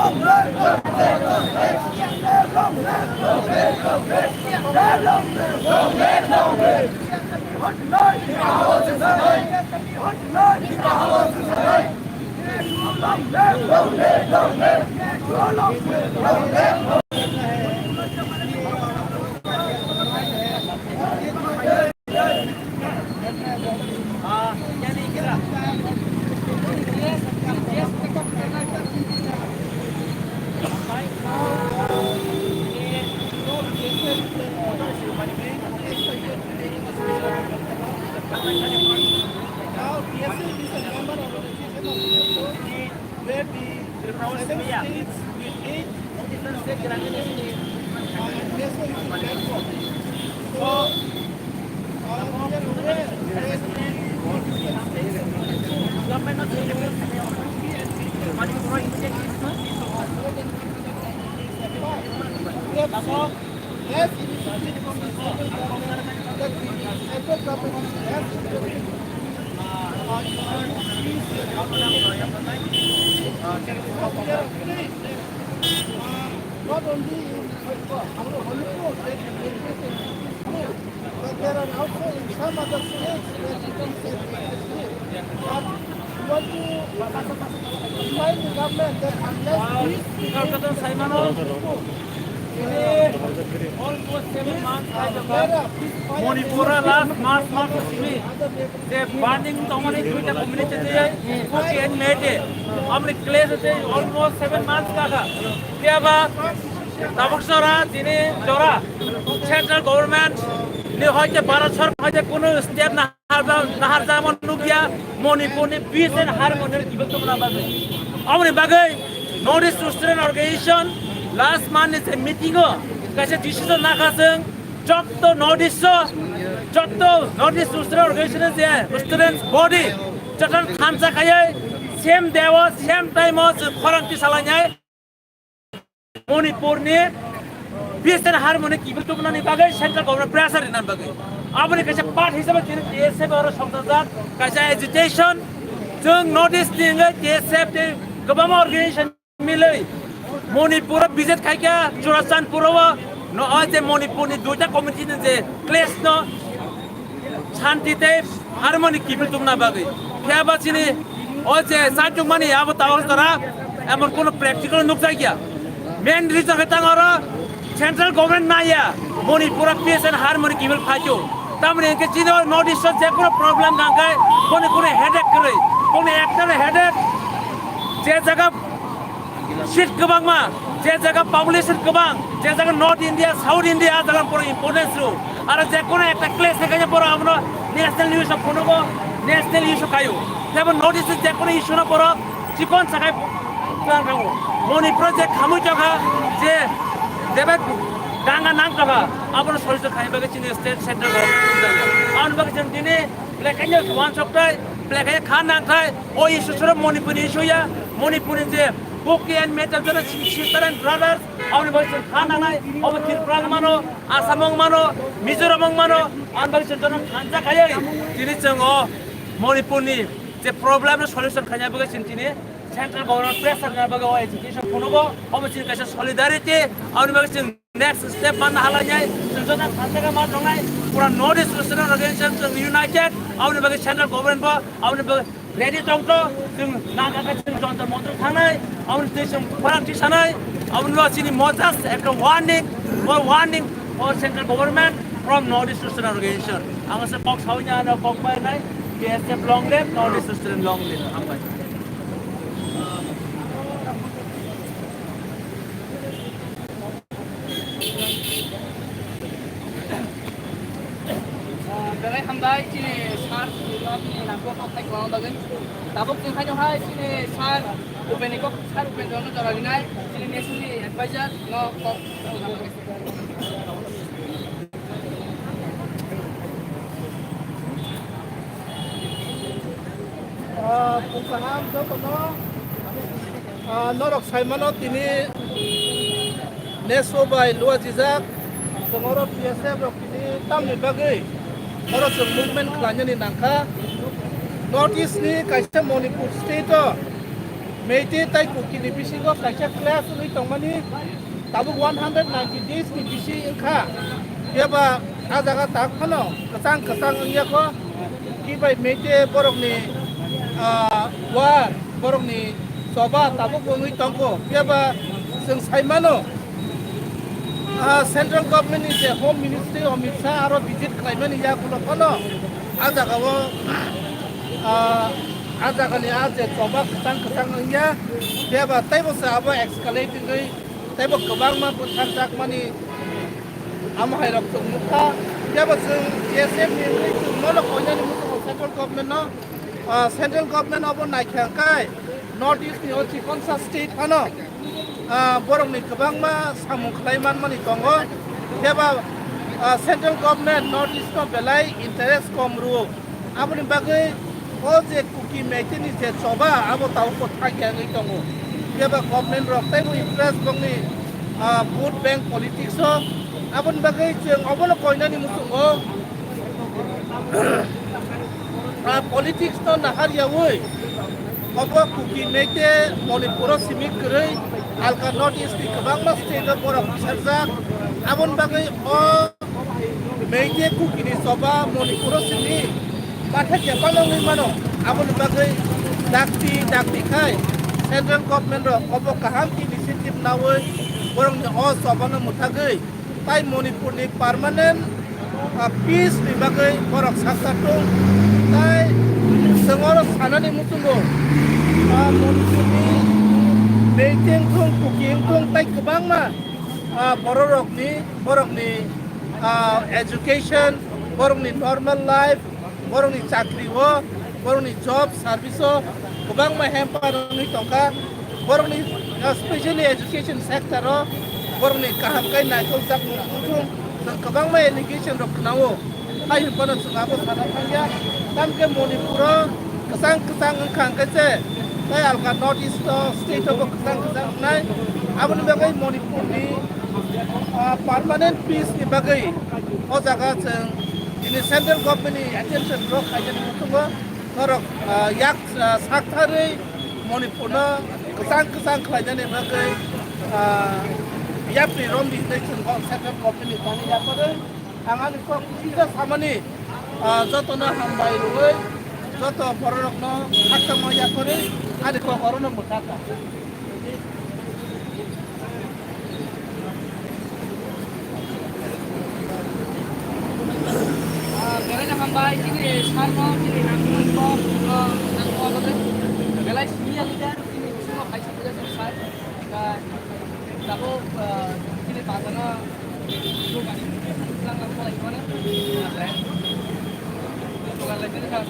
Not only in Honolulu, but there are also in some other states where people say but we want to remind the government that unless almost 7 months Manipura last March they burning tomani duita community and made हमने क्लेस से almost 7 months का क्या बात तबक्सरा दिने जोरा central government ने होते भारत सरकार के कोनो step नहर जामन नुकिया मणिपुर ने peace and harmony की बात बना बात हमने बागे Northeast Student Organization last month is a meeting कैसे decision ना खासं जब Northeast Student Organization है students body जब खांसा खाये same day was same time was Kharang की सालान्या मणिपुर ने peace and harmony की बात बनाने बागे central government pressure इन्हें बागे आपने कैसे part हिसाब से TSF और संस्थान कैसे agitation जंग Northeast दिंगे TSF के गवर्नमेंट organization मिले मणिपुर विजिट खाई क्या चुराचान पुरवा न आज मणिपुर ने दूसरा कम्युनिटी ने जे क्लेश न शांति ते हार्मोनी की भी तुम ना बागे क्या बात चीनी आज साथ जो मानी आप बताओ तरा एमन कोनो प्रैक्टिकल नुकसान क्या मेन रीजन है तांगारा सेंट्रल गवर्नमेंट ना या मणिपुर पीस एंड हार्मोनी की भी फाइटो तमने इनके चीज़ और नॉर्थ ईस्ट से कोनो प्रॉब्लम ना गए कोने हेडेक करे कोने एक्टर हेडेक जे जगह Shit kebang mah, jaga population kebang, jaga North India, South India dalam pura importance tu. Ada jaga ekta class sekanya pura amno national news apunu ko national issue kayu. Tapi North East jaga issue na pura cikon sakai plan kamu. Moni project kamu jaga je debet ganga nang jaga apunu solution kayu bagi cini state central government. Aun bagi cini ini belakangnya one shop try, belakangnya khan nang try. Oh issue sudah Manipur issue ya, Manipur je. Boki and metal jono sister and brothers awni bagi khana nai aw Tripura mano Assamong mano Mizoram mano an bagi jono khanja khayai tini chango Manipur ni je problem no solution khanya bagi sintini central government pressure na bagi education konogo aw chin kaisa solidarity awni bagi next step man halanyai jono khanja ka ma dongai pura Northeast Student Organization united awni bagi central government ba awni bagi ready tongto jeng naga ka jeng jontor montor thanai awni station parang sanai awni lo sini mojas ekta warning for central government from Northeast Student Organization anga se box haunya na box bai nai PSF long live Northeast Student long live ambai Berai hambai cini sar ini nampu kau kai kau bagai tabuk yang kai johai cini sar open ikut sar open doang tu lagi nai cini national advisor no kau pungkaham tu kono norok Simon ini neso by luar jizak pengorot PSF rok ini tam ni bagai orang movement kelanya ni nangka North East ni kaisa Manipur state Meite tai kuki ni bisi go kaisa class ni tongmani tabuk 190 days ni bisi ingkha yaba ajaga tak phano kasang angya ko ki bai meite borok ni war borok ni soba tabuk bongui tongko yaba जों साइमानो central government नि जे home ministry Amit Shah आरो visit खालामनानै या कुल फनो आजागाव आजागानि आजे जबा खसां या देबा तैबोसो आबो एक्सकालेटिंगै तैबो गोबां मा बुथारजाक मानि आमहाय रक्तु मुखा देबा जों एसएम नि जों नलो कोइनानि मुखो सेंट्रल गवर्नमेंट आबो नायखांखाय नर्थ इस्ट नि अति कनसा state फनो borong ni kabang ma samung klaiman mani tongo heba central government north east no belai interest kom ru aboni bagai o je kuki meite ni je soba abo tau ko thagya ngai tongo heba government rok tai bo interest bongni vote bank politics so aboni bagai jeng obono koinani musungo politics no nahar yaoi obo kuki meite monipuro simik krei alka north east ni kabang mas state borok sarjak abon bagai o meite kukini soba monipuro sini patha japalong mano abon bagai dakti khai central government ro obo kaham ki initiative nawoi borong o soba no muthagai tai monipur ni permanent peace ni bagai borok saksatung tai sengoro sanani mutungo monipur ni Beijing kung kuking kung tay kabang ma borok ni education borok ni normal life borok ni chakri ho borok ni job service ho kabang ma hamper ni tongka borok ni especially education sector ho borok ni kaham kai na ko sak mutung kabang ma education rok nawo ai kono sugabo sana khangya tam ke monipuro kasang khang ka che tay alka north east state of kasang nai aboni bagai monipur ni permanent peace ni bagai o jaga jeng ini central government ni attention ro khajan mutungo korok yak sakthari monipur na kasang khajan ni bagai yapri rom di station central government ni tani yapare angani ko kisa samani jotona hambai roi joto borok no hakta moya kore ada kok orang nak berkata. Kerana hambai ini sama ini namun kok apa tu? Kalau sini yang ada ini semua kaisa saja selesai. Tapi ini pasana bukan langkah mulai mana? Bukan lagi kan?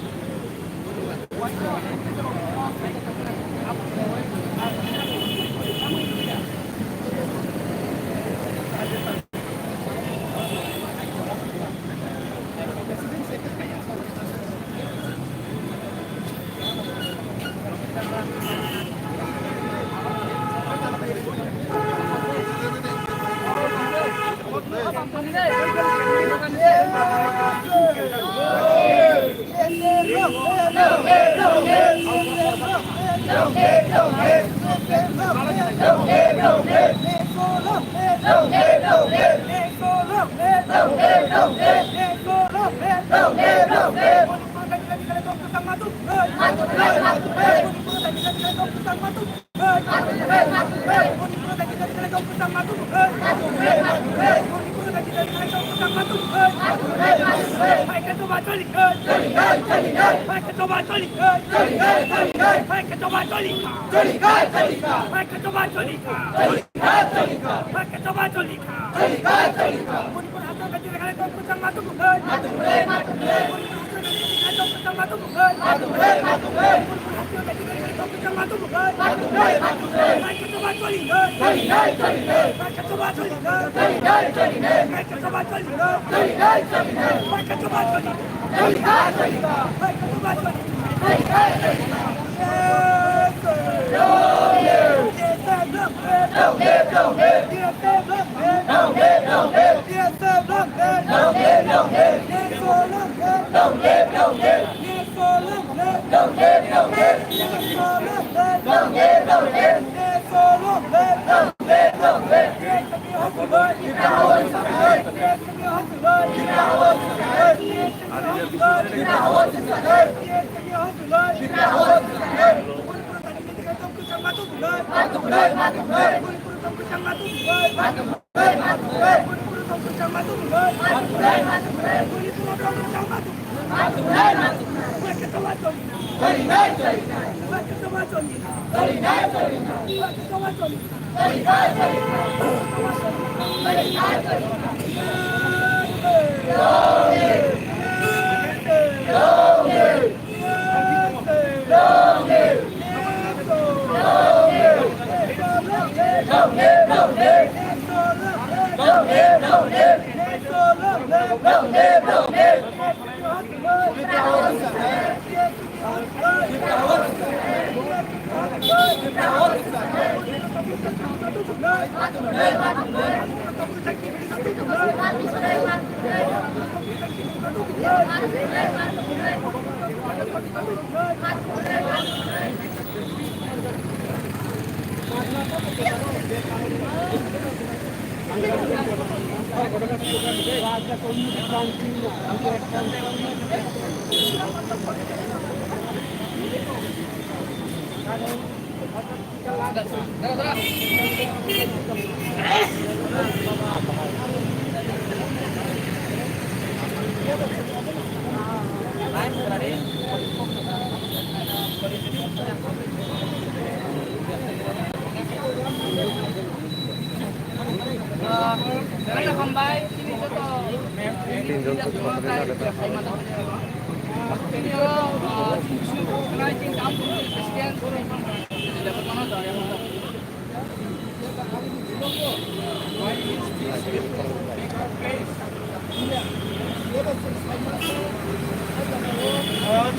Don't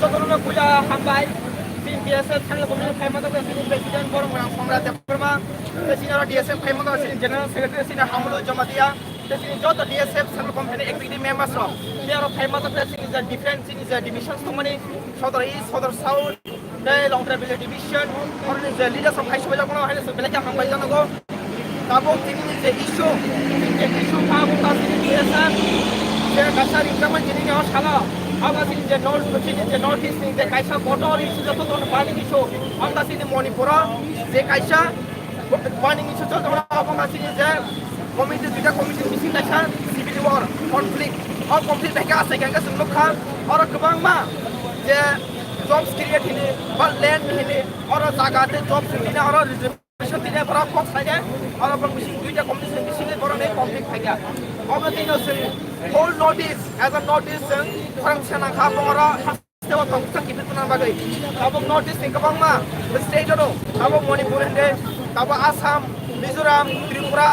Jokono kuya hambai tim biasa channel kono phaimata ko sini president borong rang samrat deparma sini DSF phaimata sini general secretary sini hamulo jamatia sini joto DSF channel company executive members ro biaro phaimata ko sini the defense sini the divisions company Southern East Southern South the long travel division or the leaders of high school kono haile belaka hambai jana go tabo sini the issue pa ko sini DSF je kasari kaman jini ne shala Aba sini je North East sini je kaisa border issue joto don planning issue aba sini Manipur je kaisa planning issue joto aba sini je committee duita committee meeting kaisa civil war conflict or conflict beka ase kanga sumlok kha or kebang ma je jobs create hine or land hine or jaga te jobs hine or reservation dine para fox thage or aba meeting duita committee meeting e borone conflict thage aba dino sini whole notice as a notice function kha bora hastewa function kibituna bagai abo notice ni kabang ma state ro abo Manipur hinde abo Assam Mizoram Tripura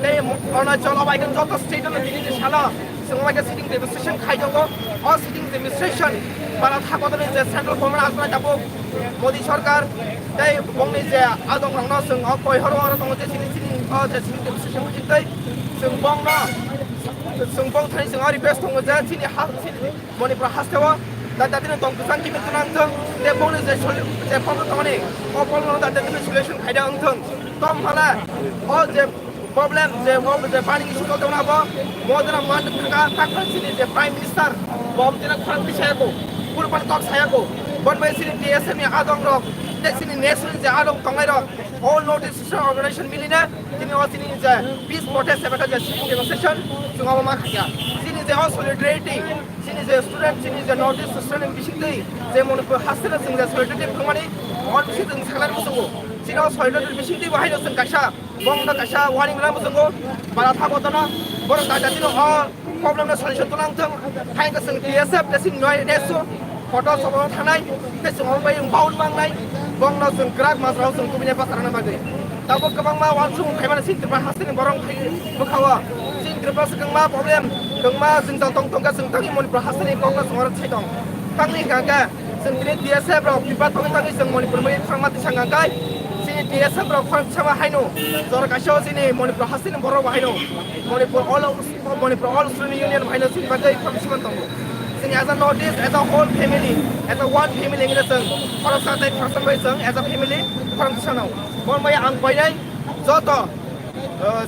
nei Arunachal aba kan joto state no dini shala singwa ke sitting demonstration khai jogo or sitting demonstration para thakotone je central government asna jabo Modi sarkar dei bongni je adong rangno sing koi horo aro tong je sini je sitting demonstration jitai sing bongno Sumpong tadi sengar request tunggu je sini hak sini Manipur hastewa dan tadi nong tongkusan kimi tunang tong de bonus je pon tong ni o pon nong tadi tadi solution kaida tong tom hala o je problem je pani issue tong na ba modera man tak sini je prime minister bom jena khang bisaya ko purpan tok saya ko bon bai sini DSM ni adong rok de sini national je adong tongai rok all notice organization milina sini o sini je peace protest sebata je sitting demonstration sungawa ma khya sini je all solidarity sini je student sini je notice student bisingdei je Manipur hastela singja solidarity phangmani on bising salar musungo sini o solidarity bisingdei bahai no sing kaisa bongda kaisa warning la musungo bara thakotona bor kaisa sini o problem na solution tunang thang hai ka sing DSF te sing noi deso photo sobo thanai te sing bai baul mangnai bongna sing grak masrau sing kubine pasarana bagai tabo kabang ma wan sung khaimana sing tripa hasini borong khai bukhawa sing tripa sing ma problem kengma sing tong ka sing tangi Manipur hasini kongna sungor chaidong tangni gaga sing DSF ro tripa tangi sing Manipur mai thangma tisanga kai sini DSF ro khang chama haino jor kasho sini Manipur hasini borong haino Manipur all student union haino sini bagai permission tong sini as a notice as a whole family as a one family in the sing for a certain person by sing as a family functional bon mai ang pai dai joto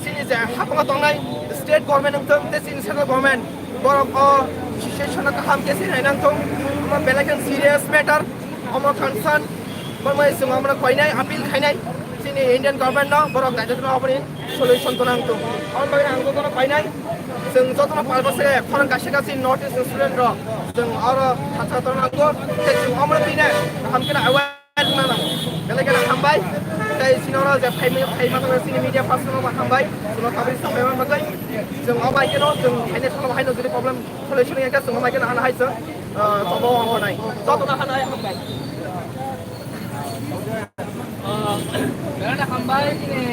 sini je hapanga tongnai state government ang tong sini central government borok o situation ka ham ke sini nang tong ma belakan serious matter our concern bon mai sing amra pai nai appeal khai nai sini Indian government no borok dai jotno apni solution to nang to amon bagre angko kono painai जों जतन पारबसे Ferran गासे गासे north east student रो जों आरो छात्र नांगो ते जों हमर बिने हमके अवेयर नांगो बेले गेला थांबाय ताय सिनोरा जे फाइमा तो सिनि मीडिया पर्सन मा थांबाय जों थाबै साबायमान बागै जों अबाय गेनो जों फाइने थांनो हायनो जुदि प्रॉब्लम सॉल्यूशन या जों माय गेनो हाना हायसो तबो हनाय जतन हानाय हमबाय बेला थांबाय दिने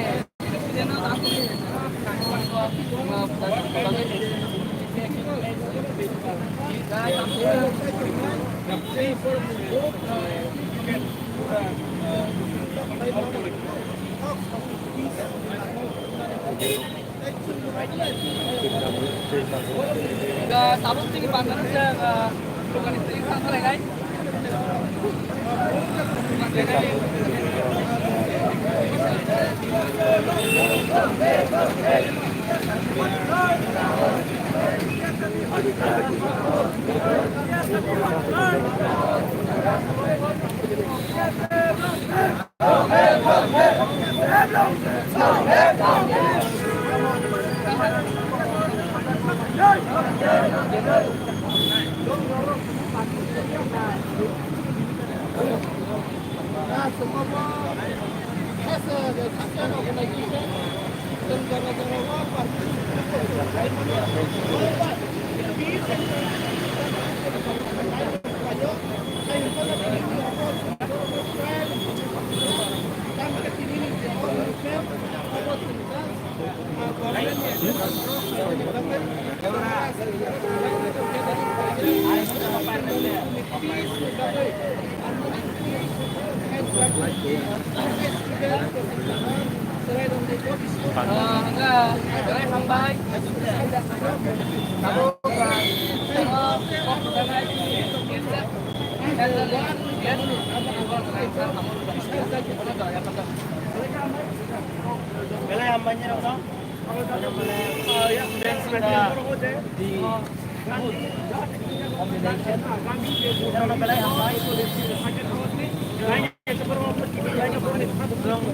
सिनो थांबाय sabun tinggi pandan aja bukan istri sama lagi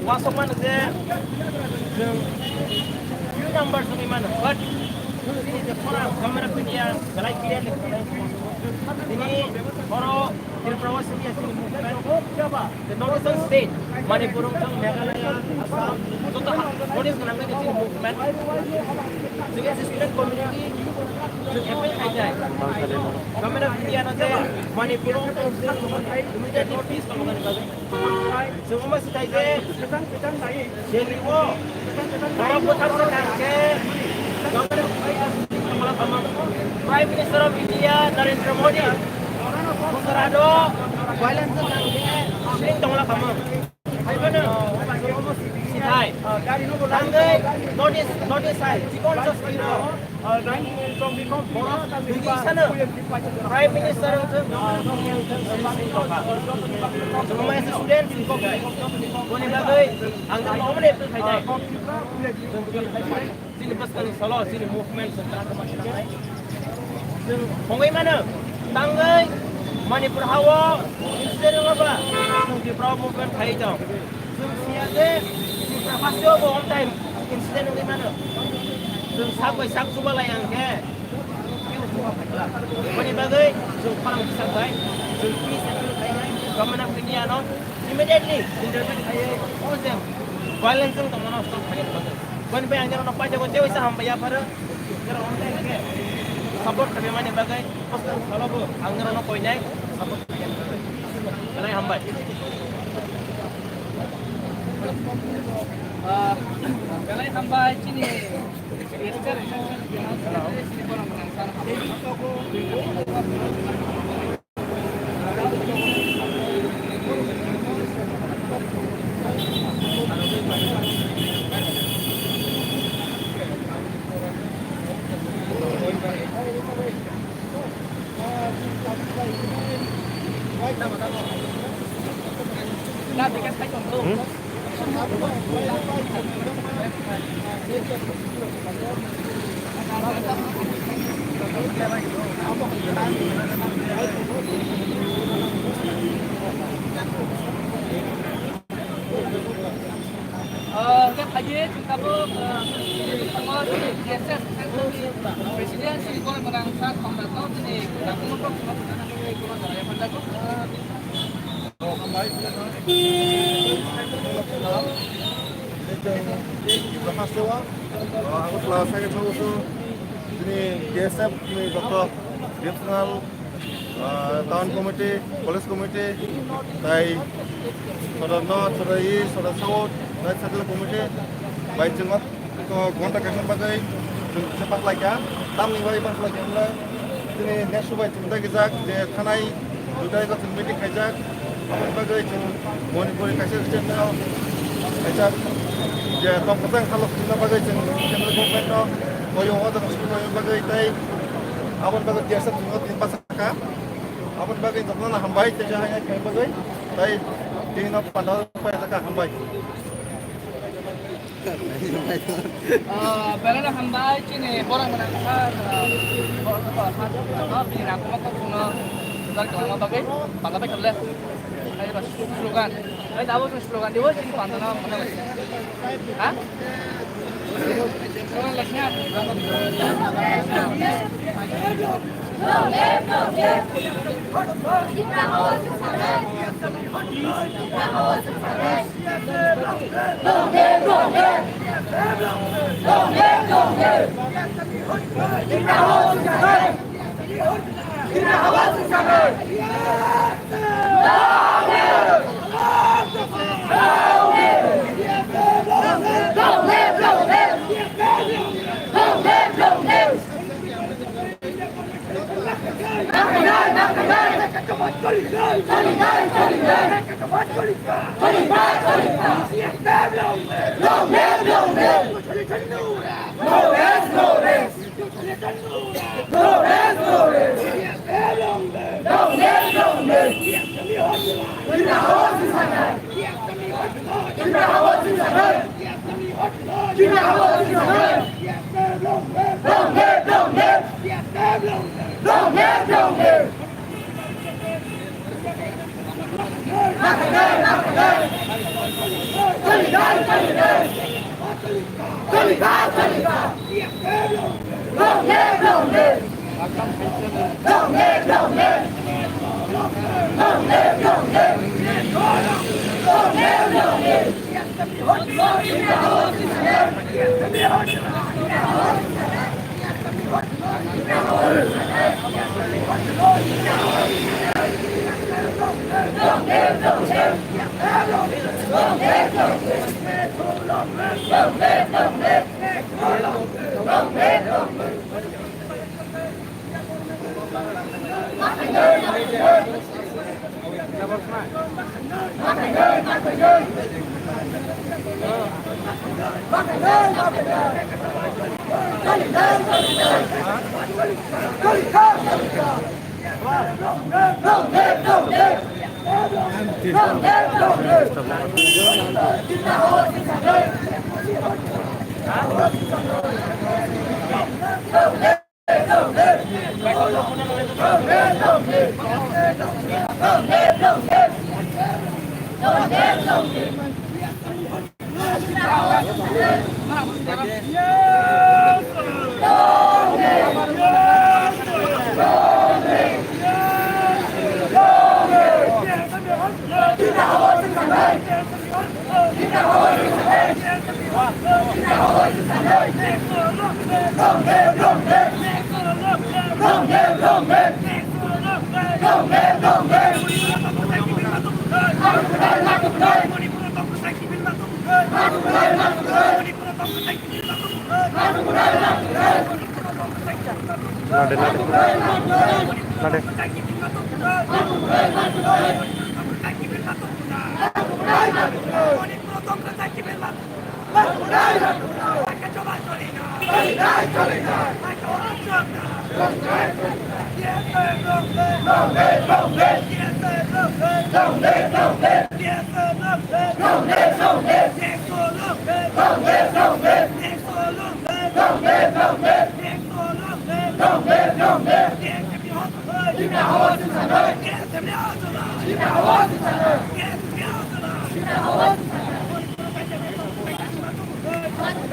masuk mana dia few numbers ni mana but ini je orang kamera punya galai clear ini orang di provinsi dia sini movement coba the northern state Manipur tang Meghalaya Assam itu tak notice kenapa di sini movement dengan student community apa yang ada kamera punya nanti Manipur tang immediately peace kalau kan semua sudah ada jadi wo kalau putar sekangke Prime Minister of India Narendra Modi Musarado violence sekangke sering tonglah kamu hai mana hai tanggai notice hai cikon sosiro di sana Prime Minister itu semua student boleh bagai angkat nomor itu saja sini pasal solo sini movement secara kemasyarakat Hongkong mana tanggai Manipur hawa insiden apa di pro movement hai jauh siapa pasti on time insiden di mana sampai sak coba lah yang ke boleh bagai parang besar baik peace and government of India no immediately intervene hai all them violence ang tong stop hai kon pe angjar no paja ko tewi sa hamba ya para jara on time ke support kami mane bagai post kalau bo angjar no koi nai support kanai hamba Kalai sampai sini. Nah, berikan saya contoh. Tapos, semua biasa presiden sih kalau merangsa komentar ini, aku mau Hasilnya, aku telah saya tahu ini DSF ini Dr. National Town Committee, Police Committee, tai saudara North, saudara East, saudara South, dan Central Committee, baik jenggot ke kontak yang sebagai cepat lagi ya, tam nih baik pas lagi anda ini next baik cuma kita je kanai sudah itu meeting kajak, apa sebagai jeng monitoring kasih channel kajak je top petang kalau kita bagai jeng channel government no, koyo ada koyo bagai tai apa bagai biasa jenggot di pasaka, apa bagai jenggot hambai saja hanya kayak bagai tai dina pandal pasaka hambai. Belanda hambai cini orang merangsa pilih aku mau punya sudah kelama bagai pantai kerja ada pas slogan ada tahu slogan dia sini pantai mana hah slogan lainnya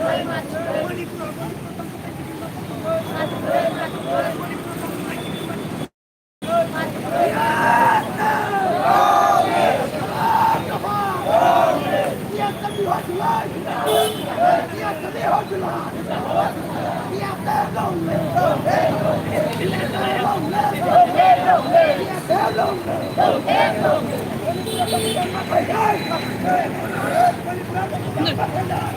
Hãy subscribe cho kênh Ghiền Mì Gõ để không bỏ lỡ